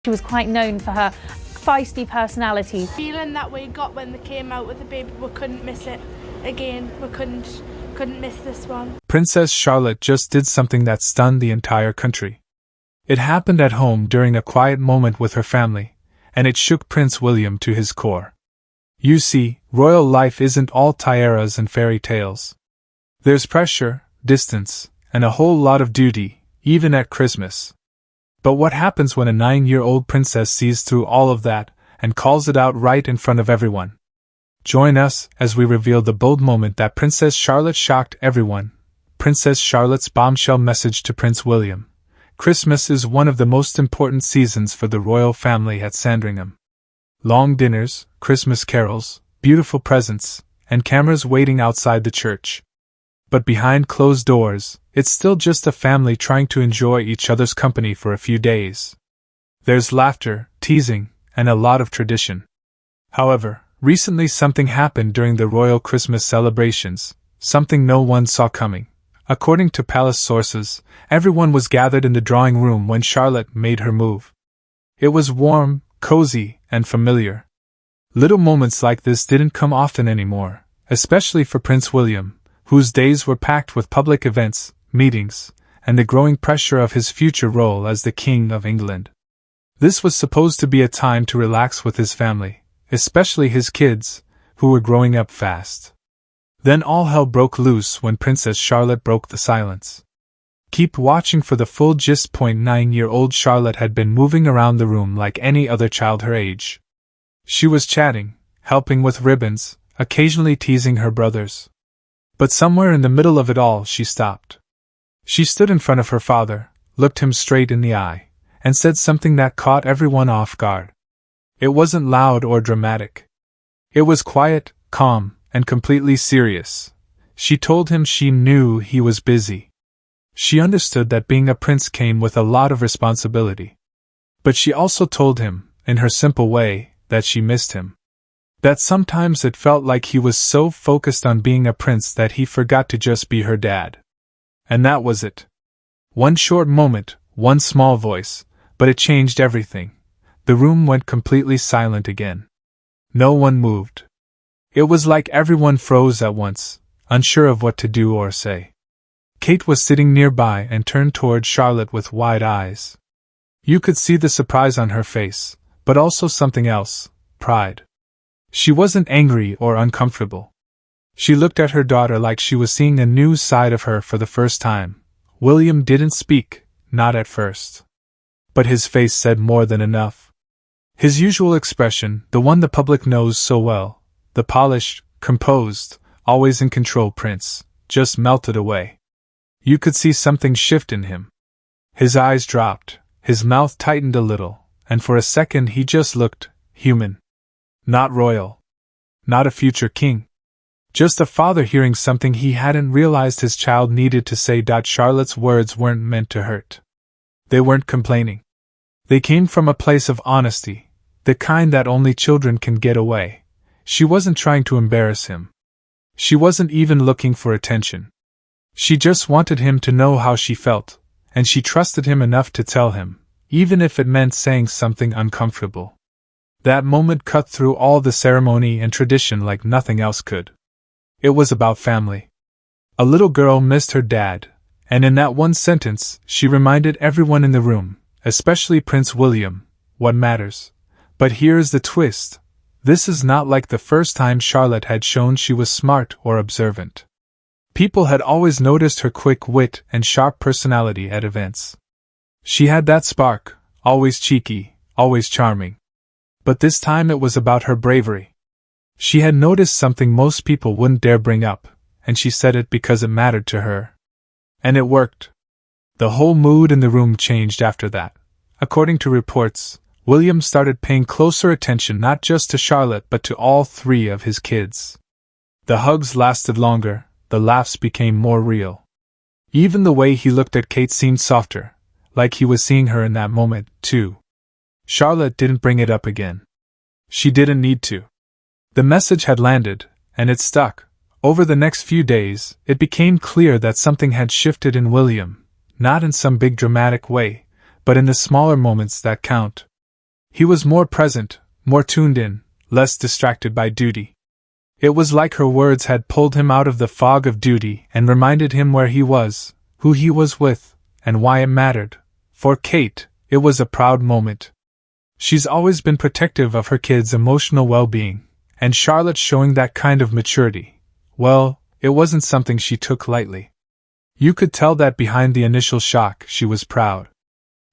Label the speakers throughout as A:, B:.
A: She was quite known for her feisty personality.
B: The feeling that we got when they came out with the baby, we couldn't miss it again. We couldn't miss this one.
C: Princess Charlotte just did something that stunned the entire country. It happened at home during a quiet moment with her family, and it shook Prince William to his core. You see, royal life isn't all tiaras and fairy tales. There's pressure, distance, and a whole lot of duty, even at Christmas. But what happens when a 9-year-old princess sees through all of that and calls it out right in front of everyone? Join us as we reveal the bold moment that Princess Charlotte shocked everyone. Princess Charlotte's bombshell message to Prince William. Christmas is one of the most important seasons for the royal family at Sandringham. Long dinners, Christmas carols, beautiful presents, and cameras waiting outside the church. But behind closed doors, it's still just a family trying to enjoy each other's company for a few days. There's laughter, teasing, and a lot of tradition. However, recently something happened during the royal Christmas celebrations, something no one saw coming. According to palace sources, everyone was gathered in the drawing room when Charlotte made her move. It was warm, cozy, and familiar. Little moments like this didn't come often anymore, especially for Prince William, whose days were packed with public events, meetings, and the growing pressure of his future role as the King of England. This was supposed to be a time to relax with his family, especially his kids, who were growing up fast. Then all hell broke loose when Princess Charlotte broke the silence. Keep watching for the full gist. 9-year-old Charlotte had been moving around the room like any other child her age. She was chatting, helping with ribbons, occasionally teasing her brothers. But somewhere in the middle of it all she stopped. She stood in front of her father, looked him straight in the eye, and said something that caught everyone off guard. It wasn't loud or dramatic. It was quiet, calm, and completely serious. She told him she knew he was busy. She understood that being a prince came with a lot of responsibility. But she also told him, in her simple way, that she missed him. That sometimes it felt like he was so focused on being a prince that he forgot to just be her dad. And that was it. One short moment, one small voice, but it changed everything. The room went completely silent again. No one moved. It was like everyone froze at once, unsure of what to do or say. Kate was sitting nearby and turned toward Charlotte with wide eyes. You could see the surprise on her face, but also something else, pride. She wasn't angry or uncomfortable. She looked at her daughter like she was seeing a new side of her for the first time. William didn't speak, not at first. But his face said more than enough. His usual expression, the one the public knows so well, the polished, composed, always in control prince, just melted away. You could see something shift in him. His eyes dropped, his mouth tightened a little, and for a second he just looked human. Not royal. Not a future king. Just a father hearing something he hadn't realized his child needed to say. Charlotte's words weren't meant to hurt. They weren't complaining. They came from a place of honesty, the kind that only children can get away. She wasn't trying to embarrass him. She wasn't even looking for attention. She just wanted him to know how she felt, and she trusted him enough to tell him, even if it meant saying something uncomfortable. That moment cut through all the ceremony and tradition like nothing else could. It was about family. A little girl missed her dad, and in that one sentence, she reminded everyone in the room, especially Prince William, what matters. But here's the twist. This is not like the first time Charlotte had shown she was smart or observant. People had always noticed her quick wit and sharp personality at events. She had that spark, always cheeky, always charming. But this time it was about her bravery. She had noticed something most people wouldn't dare bring up, and she said it because it mattered to her. And it worked. The whole mood in the room changed after that. According to reports, William started paying closer attention not just to Charlotte but to all 3 of his kids. The hugs lasted longer, the laughs became more real. Even the way he looked at Kate seemed softer, like he was seeing her in that moment, too. Charlotte didn't bring it up again. She didn't need to. The message had landed, and it stuck. Over the next few days, it became clear that something had shifted in William, not in some big dramatic way, but in the smaller moments that count. He was more present, more tuned in, less distracted by duty. It was like her words had pulled him out of the fog of duty and reminded him where he was, who he was with, and why it mattered. For Kate, it was a proud moment. She's always been protective of her kids' emotional well-being, and Charlotte showing that kind of maturity, well, it wasn't something she took lightly. You could tell that behind the initial shock she was proud.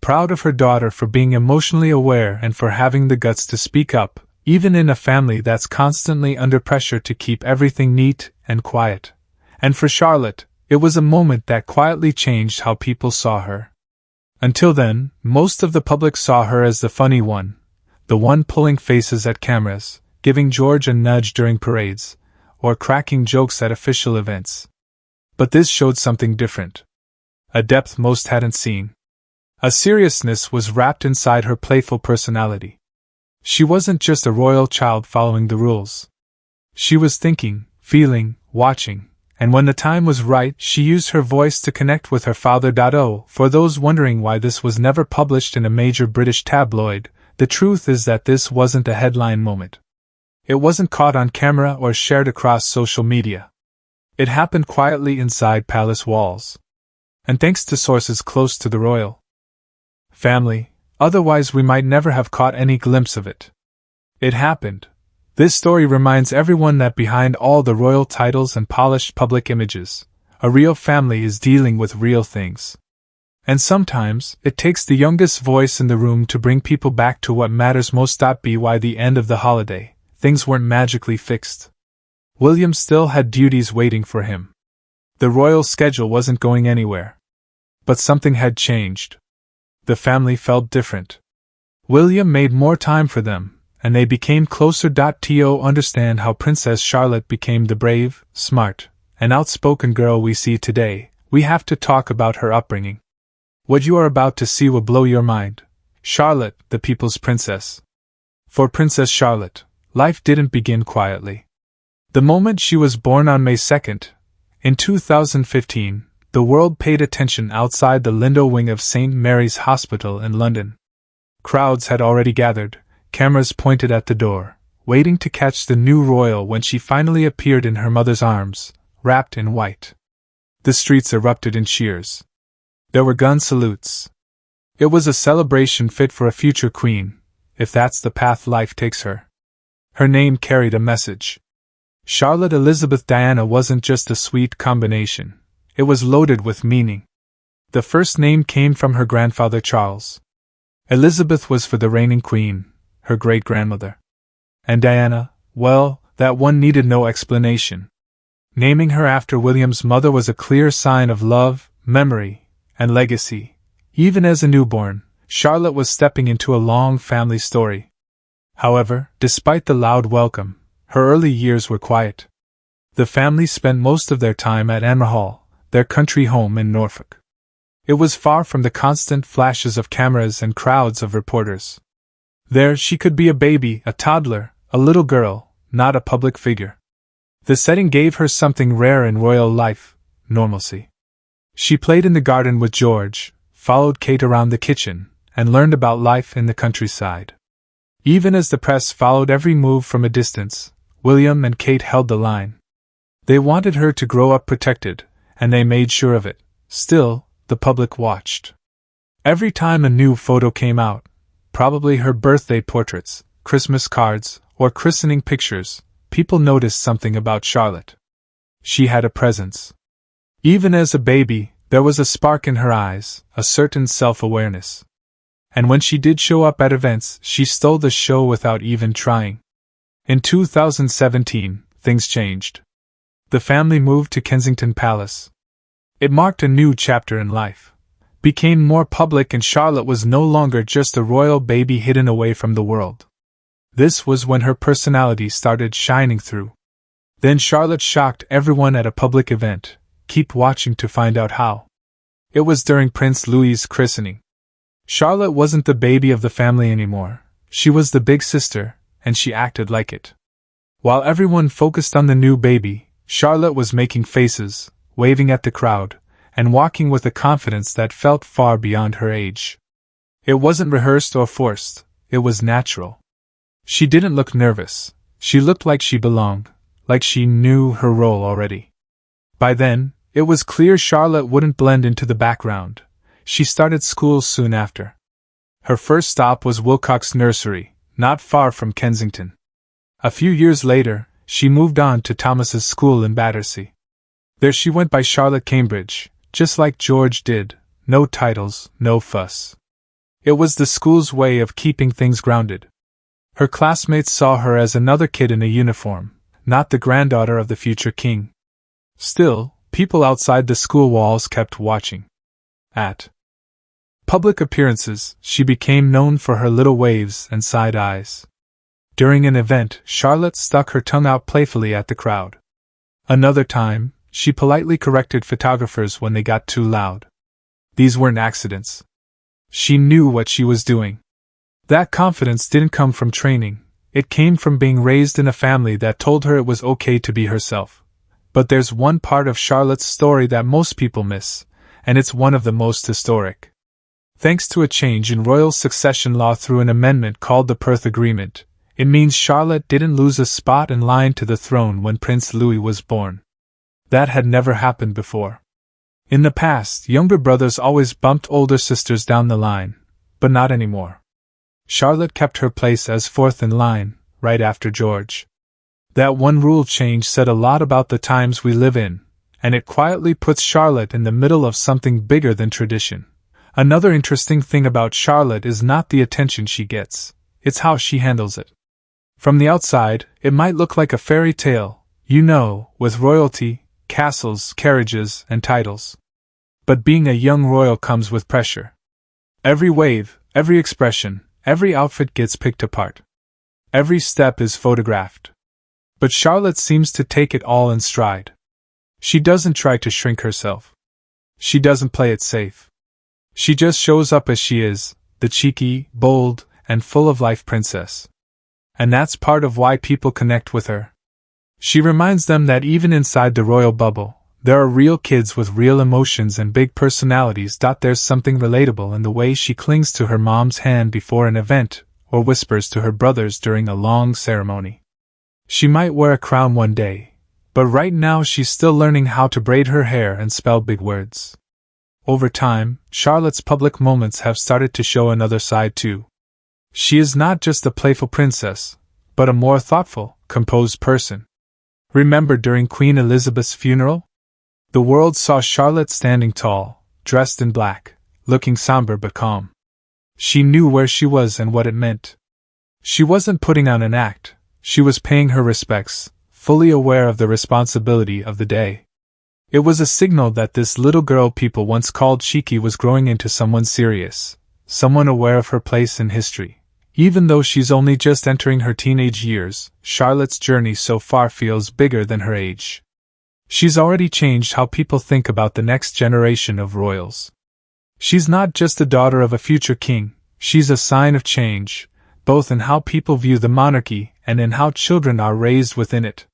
C: Proud of her daughter for being emotionally aware and for having the guts to speak up, even in a family that's constantly under pressure to keep everything neat and quiet. And for Charlotte, it was a moment that quietly changed how people saw her. Until then, most of the public saw her as the funny one, the one pulling faces at cameras, giving George a nudge during parades, or cracking jokes at official events. But this showed something different. A depth most hadn't seen. A seriousness was wrapped inside her playful personality. She wasn't just a royal child following the rules. She was thinking, feeling, watching, and when the time was right, she used her voice to connect with her father. For those wondering why this was never published in a major British tabloid, the truth is that this wasn't a headline moment. It wasn't caught on camera or shared across social media. It happened quietly inside palace walls. And thanks to sources close to the royal family, otherwise we might never have caught any glimpse of it. It happened. This story reminds everyone that behind all the royal titles and polished public images, a real family is dealing with real things. And sometimes, it takes the youngest voice in the room to bring people back to what matters most. By the end of the holiday, things weren't magically fixed. William still had duties waiting for him. The royal schedule wasn't going anywhere. But something had changed. The family felt different. William made more time for them, and they became closer. To understand how Princess Charlotte became the brave, smart, and outspoken girl we see today, we have to talk about her upbringing. What you are about to see will blow your mind. Charlotte, the people's princess. For Princess Charlotte, life didn't begin quietly. The moment she was born on May 2nd, in 2015, the world paid attention outside the Lindo wing of St. Mary's Hospital in London. Crowds had already gathered, cameras pointed at the door, waiting to catch the new royal when she finally appeared in her mother's arms, wrapped in white. The streets erupted in cheers. There were gun salutes. It was a celebration fit for a future queen, if that's the path life takes her. Her name carried a message. Charlotte Elizabeth Diana wasn't just a sweet combination. It was loaded with meaning. The first name came from her grandfather Charles. Elizabeth was for the reigning queen, her great-grandmother. And Diana, well, that one needed no explanation. Naming her after William's mother was a clear sign of love, memory, and legacy. Even as a newborn, Charlotte was stepping into a long family story. However, despite the loud welcome, her early years were quiet. The family spent most of their time at Anmer Hall, their country home in Norfolk. It was far from the constant flashes of cameras and crowds of reporters. There she could be a baby, a toddler, a little girl, not a public figure. The setting gave her something rare in royal life: normalcy. She played in the garden with George, followed Kate around the kitchen, and learned about life in the countryside. Even as the press followed every move from a distance, William and Kate held the line. They wanted her to grow up protected, and they made sure of it. Still, the public watched. Every time a new photo came out, probably her birthday portraits, Christmas cards, or christening pictures, people noticed something about Charlotte. She had a presence. Even as a baby, there was a spark in her eyes, a certain self-awareness. And when she did show up at events, she stole the show without even trying. In 2017, things changed. The family moved to Kensington Palace. It marked a new chapter in life. Became more public, and Charlotte was no longer just a royal baby hidden away from the world. This was when her personality started shining through. Then Charlotte shocked everyone at a public event. Keep watching to find out how. It was during Prince Louis's christening. Charlotte wasn't the baby of the family anymore. She was the big sister, and she acted like it. While everyone focused on the new baby, Charlotte was making faces, waving at the crowd, and walking with a confidence that felt far beyond her age. It wasn't rehearsed or forced, it was natural. She didn't look nervous. She looked like she belonged, like she knew her role already. By then, it was clear Charlotte wouldn't blend into the background. She started school soon after. Her first stop was Wilcox Nursery, not far from Kensington. A few years later, she moved on to Thomas's school in Battersea. There she went by Charlotte Cambridge, just like George did, no titles, no fuss. It was the school's way of keeping things grounded. Her classmates saw her as another kid in a uniform, not the granddaughter of the future king. Still, people outside the school walls kept watching. At public appearances, she became known for her little waves and side eyes. During an event, Charlotte stuck her tongue out playfully at the crowd. Another time, she politely corrected photographers when they got too loud. These weren't accidents. She knew what she was doing. That confidence didn't come from training, it came from being raised in a family that told her it was okay to be herself. But there's one part of Charlotte's story that most people miss, and it's one of the most historic. Thanks to a change in royal succession law through an amendment called the Perth Agreement, it means Charlotte didn't lose a spot in line to the throne when Prince Louis was born. That had never happened before. In the past, younger brothers always bumped older sisters down the line, but not anymore. Charlotte kept her place as fourth in line, right after George. That one rule change said a lot about the times we live in, and it quietly puts Charlotte in the middle of something bigger than tradition. Another interesting thing about Charlotte is not the attention she gets, it's how she handles it. From the outside, it might look like a fairy tale, with royalty, castles, carriages, and titles. But being a young royal comes with pressure. Every wave, every expression, every outfit gets picked apart. Every step is photographed. But Charlotte seems to take it all in stride. She doesn't try to shrink herself. She doesn't play it safe. She just shows up as she is, the cheeky, bold, and full-of-life princess. And that's part of why people connect with her. She reminds them that even inside the royal bubble, there are real kids with real emotions and big personalities. There's something relatable in the way she clings to her mom's hand before an event, or whispers to her brothers during a long ceremony. She might wear a crown one day, but right now she's still learning how to braid her hair and spell big words. Over time, Charlotte's public moments have started to show another side too. She is not just a playful princess, but a more thoughtful, composed person. Remember during Queen Elizabeth's funeral? The world saw Charlotte standing tall, dressed in black, looking somber but calm. She knew where she was and what it meant. She wasn't putting on an act, she was paying her respects, fully aware of the responsibility of the day. It was a signal that this little girl people once called cheeky was growing into someone serious, someone aware of her place in history. Even though she's only just entering her teenage years, Charlotte's journey so far feels bigger than her age. She's already changed how people think about the next generation of royals. She's not just the daughter of a future king, she's a sign of change, both in how people view the monarchy and in how children are raised within it.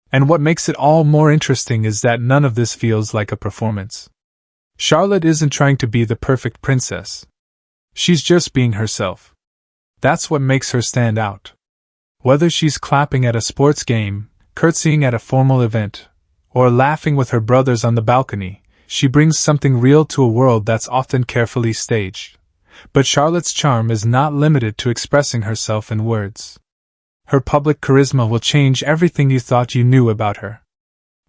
C: And what makes it all more interesting is that none of this feels like a performance. Charlotte isn't trying to be the perfect princess. She's just being herself. That's what makes her stand out. Whether she's clapping at a sports game, curtsying at a formal event, or laughing with her brothers on the balcony, she brings something real to a world that's often carefully staged. But Charlotte's charm is not limited to expressing herself in words. Her public charisma will change everything you thought you knew about her.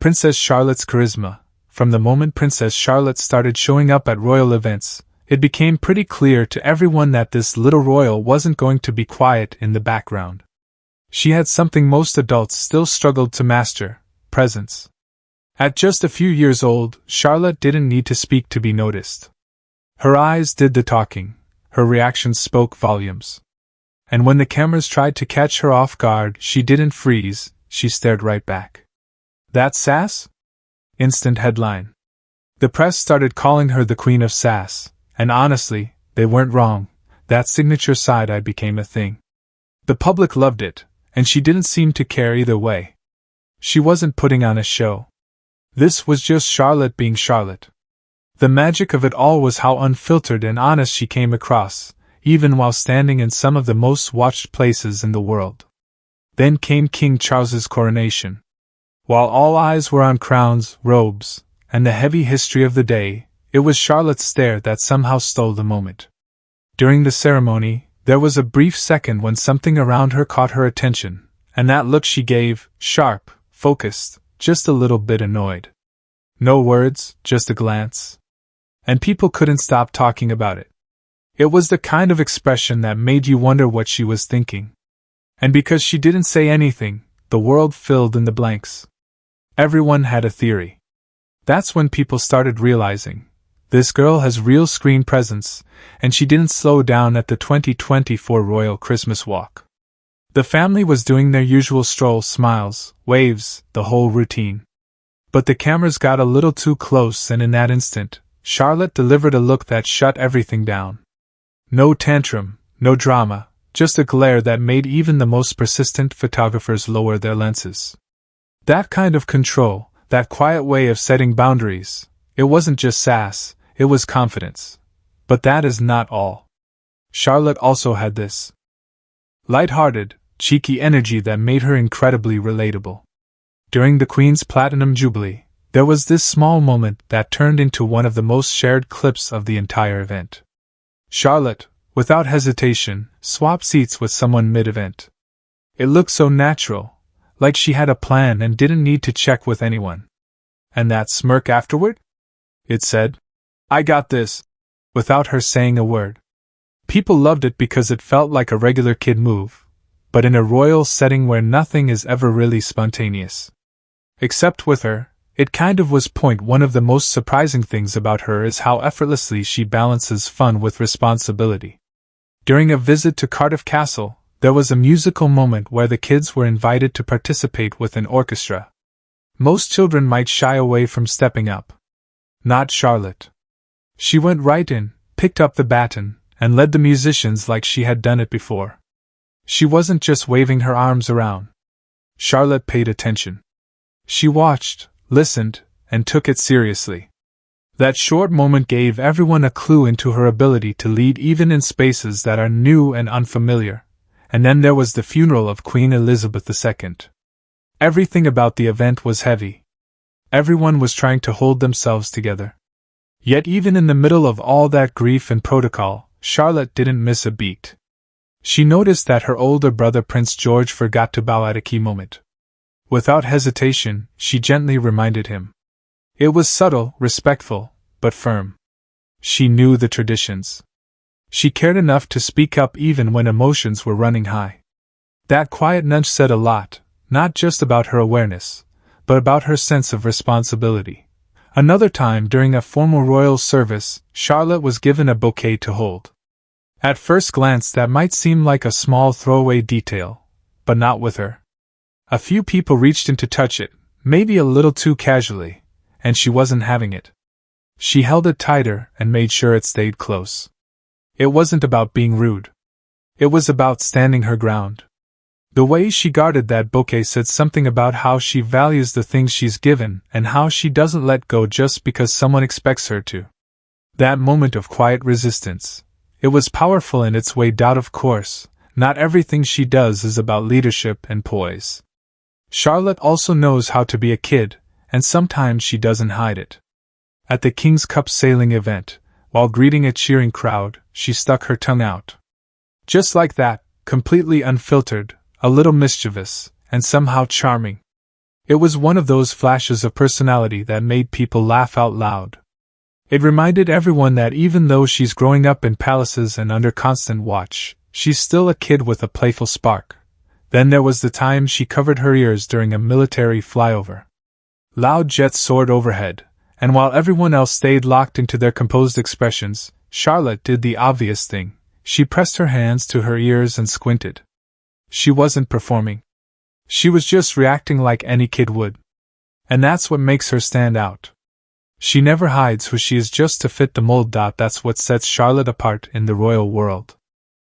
C: Princess Charlotte's charisma. From the moment Princess Charlotte started showing up at royal events, it became pretty clear to everyone that this little royal wasn't going to be quiet in the background. She had something most adults still struggled to master: presence. At just a few years old, Charlotte didn't need to speak to be noticed. Her eyes did the talking, her reactions spoke volumes. And when the cameras tried to catch her off guard, she didn't freeze, she stared right back. That sass? Instant headline. The press started calling her the Queen of Sass, and honestly, they weren't wrong. That signature side-eye became a thing. The public loved it, and she didn't seem to care either way. She wasn't putting on a show. This was just Charlotte being Charlotte. The magic of it all was how unfiltered and honest she came across, even while standing in some of the most watched places in the world. Then came King Charles's coronation. While all eyes were on crowns, robes, and the heavy history of the day, it was Charlotte's stare that somehow stole the moment. During the ceremony, there was a brief second when something around her caught her attention, and that look she gave, sharp, focused, just a little bit annoyed. No words, just a glance. And people couldn't stop talking about it. It was the kind of expression that made you wonder what she was thinking. And because she didn't say anything, the world filled in the blanks. Everyone had a theory. That's when people started realizing, this girl has real screen presence, and she didn't slow down at the 2024 Royal Christmas Walk. The family was doing their usual stroll, smiles, waves, the whole routine. But the cameras got a little too close, and in that instant, Charlotte delivered a look that shut everything down. No tantrum, no drama, just a glare that made even the most persistent photographers lower their lenses. That kind of control, that quiet way of setting boundaries, it wasn't just sass, it was confidence. But that is not all. Charlotte also had this light-hearted, cheeky energy that made her incredibly relatable. During the Queen's Platinum Jubilee, there was this small moment that turned into one of the most shared clips of the entire event. Charlotte, without hesitation, swapped seats with someone mid-event. It looked so natural, like she had a plan and didn't need to check with anyone. And that smirk afterward? It said, "I got this," without her saying a word. People loved it because it felt like a regular kid move, but in a royal setting where nothing is ever really spontaneous. Except with her, it kind of was. One of the most surprising things about her is how effortlessly she balances fun with responsibility. During a visit to Cardiff Castle, there was a musical moment where the kids were invited to participate with an orchestra. Most children might shy away from stepping up. Not Charlotte. She went right in, picked up the baton, and led the musicians like she had done it before. She wasn't just waving her arms around. Charlotte paid attention. She watched, listened, and took it seriously. That short moment gave everyone a clue into her ability to lead even in spaces that are new and unfamiliar. And then there was the funeral of Queen Elizabeth II. Everything about the event was heavy. Everyone was trying to hold themselves together. Yet even in the middle of all that grief and protocol, Charlotte didn't miss a beat. She noticed that her older brother Prince George forgot to bow at a key moment. Without hesitation, she gently reminded him. It was subtle, respectful, but firm. She knew the traditions. She cared enough to speak up even when emotions were running high. That quiet nudge said a lot, not just about her awareness, but about her sense of responsibility. Another time during a formal royal service, Charlotte was given a bouquet to hold. At first glance that might seem like a small throwaway detail, but not with her. A few people reached in to touch it, maybe a little too casually, and she wasn't having it. She held it tighter and made sure it stayed close. It wasn't about being rude. It was about standing her ground. The way she guarded that bouquet said something about how she values the things she's given and how she doesn't let go just because someone expects her to. That moment of quiet resistance. It was powerful in its way. Of course, not everything she does is about leadership and poise. Charlotte also knows how to be a kid, and sometimes she doesn't hide it. At the King's Cup sailing event, while greeting a cheering crowd, she stuck her tongue out. Just like that, completely unfiltered, a little mischievous, and somehow charming. It was one of those flashes of personality that made people laugh out loud. It reminded everyone that even though she's growing up in palaces and under constant watch, she's still a kid with a playful spark. Then there was the time she covered her ears during a military flyover. Loud jets soared overhead, and while everyone else stayed locked into their composed expressions, Charlotte did the obvious thing. She pressed her hands to her ears and squinted. She wasn't performing. She was just reacting like any kid would. And that's what makes her stand out. She never hides who she is just to fit the mold. That's what sets Charlotte apart in the royal world.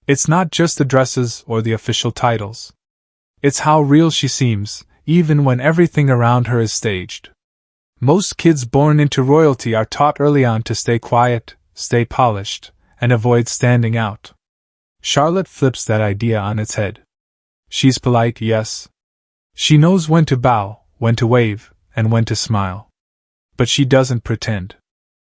C: It's not just the dresses or the official titles. It's how real she seems, even when everything around her is staged. Most kids born into royalty are taught early on to stay quiet, stay polished, and avoid standing out. Charlotte flips that idea on its head. She's polite, yes. She knows when to bow, when to wave, and when to smile. But she doesn't pretend.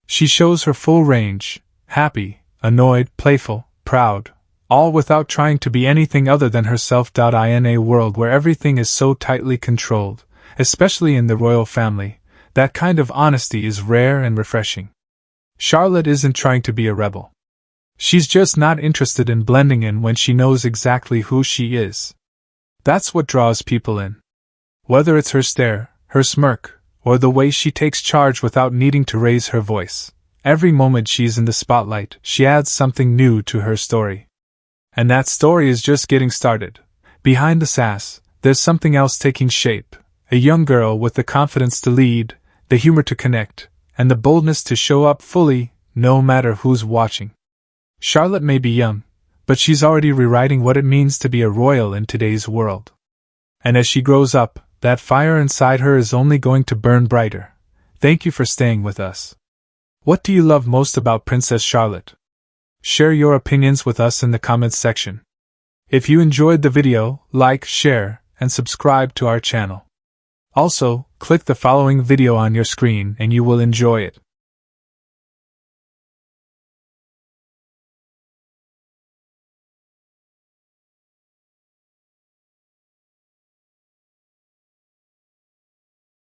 C: She shows her full range, happy, annoyed, playful, proud, all without trying to be anything other than herself. In a world where everything is so tightly controlled, especially in the royal family, that kind of honesty is rare and refreshing. Charlotte isn't trying to be a rebel. She's just not interested in blending in when she knows exactly who she is. That's what draws people in. Whether it's her stare, her smirk, or the way she takes charge without needing to raise her voice, every moment she's in the spotlight, she adds something new to her story. And that story is just getting started. Behind the sass, there's something else taking shape. A young girl with the confidence to lead, the humor to connect, and the boldness to show up fully, no matter who's watching. Charlotte may be young, but she's already rewriting what it means to be a royal in today's world. And as she grows up, that fire inside her is only going to burn brighter. Thank you for staying with us. What do you love most about Princess Charlotte? Share your opinions with us in the comments section. If you enjoyed the video, like, share, and subscribe to our channel. Also, click the following video on your screen and you will enjoy it.